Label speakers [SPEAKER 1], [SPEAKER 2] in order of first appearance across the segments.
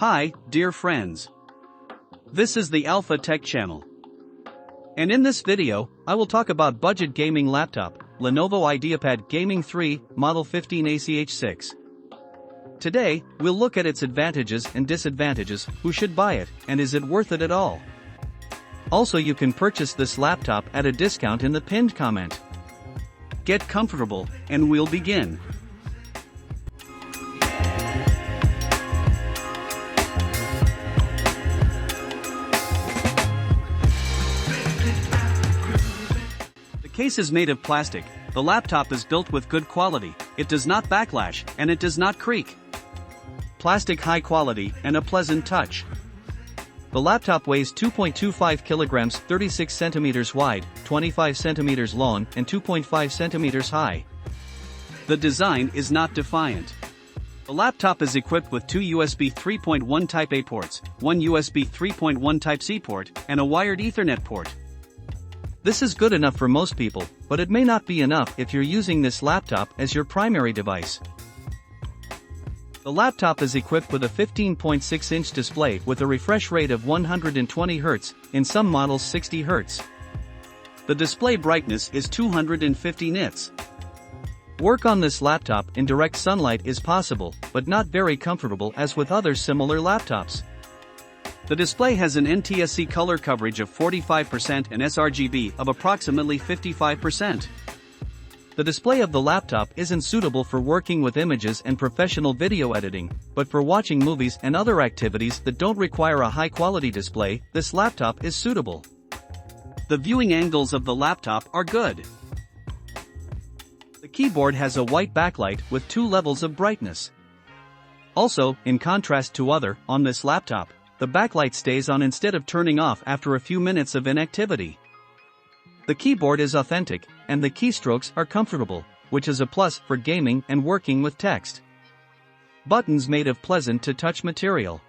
[SPEAKER 1] Hi, dear friends. This is the Alpha Tech channel. And in this video, I will talk about budget gaming laptop, Lenovo Ideapad Gaming 3, Model 15ACH6. Today, we'll look at its advantages and disadvantages, who should buy it, and is it worth it at all. Also, you can purchase this laptop at a discount in the pinned comment. Get comfortable, and we'll begin. The case is made of plastic, the laptop is built with good quality, it does not backlash, and it does not creak. Plastic high quality, and a pleasant touch. The laptop weighs 2.25 kilograms, 36 centimeters wide, 25 centimeters long, and 2.5 centimeters high. The design is not defiant. The laptop is equipped with two USB 3.1 Type A ports, one USB 3.1 Type C port, and a wired Ethernet port. This is good enough for most people, but it may not be enough if you're using this laptop as your primary device. The laptop is equipped with a 15.6-inch display with a refresh rate of 120 Hz, in some models 60 Hz. The display brightness is 250 nits. Work on this laptop in direct sunlight is possible, but not very comfortable as with other similar laptops. The display has an NTSC color coverage of 45% and sRGB of approximately 55%. The display of the laptop isn't suitable for working with images and professional video editing, but for watching movies and other activities that don't require a high-quality display, this laptop is suitable. The viewing angles of the laptop are good. The keyboard has a white backlight with 2 levels of brightness. Also, in contrast to on this laptop, the backlight stays on instead of turning off after a few minutes of inactivity. The keyboard is authentic, and the keystrokes are comfortable, which is a plus for gaming and working with text. Buttons made of pleasant-to-touch material.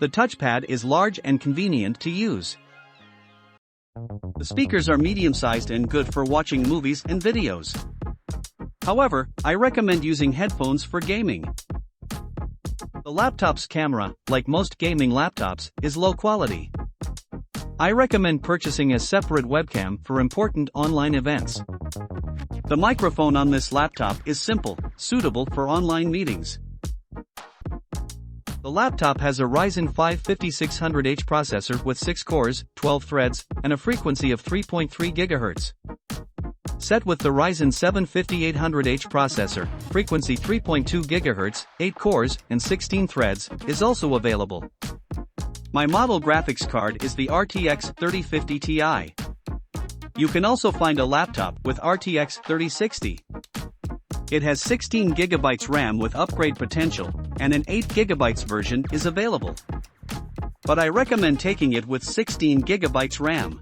[SPEAKER 1] The touchpad is large and convenient to use. The speakers are medium-sized and good for watching movies and videos. However, I recommend using headphones for gaming. The laptop's camera, like most gaming laptops, is low quality. I recommend purchasing a separate webcam for important online events. The microphone on this laptop is simple, suitable for online meetings. The laptop has a Ryzen 5 5600H processor with 6 cores, 12 threads, and a frequency of 3.3 GHz. Set with the Ryzen 7 5800H processor, frequency 3.2 GHz, 8 cores, and 16 threads, is also available. My model graphics card is the RTX 3050 Ti. You can also find a laptop with RTX 3060. It has 16 GB RAM with upgrade potential, and an 8 GB version is available. But I recommend taking it with 16 GB RAM.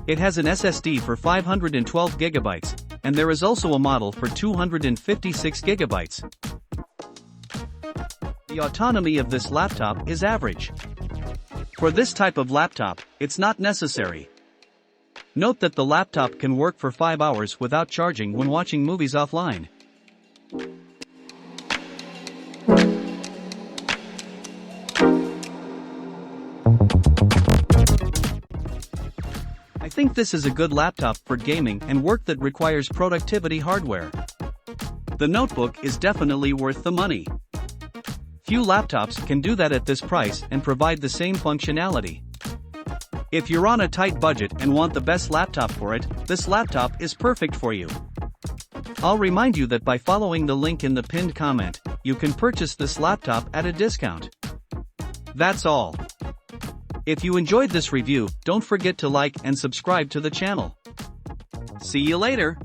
[SPEAKER 1] It has an SSD for 512 GB, and there is also a model for 256 GB. The autonomy of this laptop is average. For this type of laptop, it's not necessary. Note that the laptop can work for 5 hours without charging when watching movies offline. I think this is a good laptop for gaming and work that requires productivity hardware. The notebook is definitely worth the money. Few laptops can do that at this price and provide the same functionality. If you're on a tight budget and want the best laptop for it, this laptop is perfect for you. I'll remind you that by following the link in the pinned comment, you can purchase this laptop at a discount. That's all. If you enjoyed this review, don't forget to like and subscribe to the channel. See you later.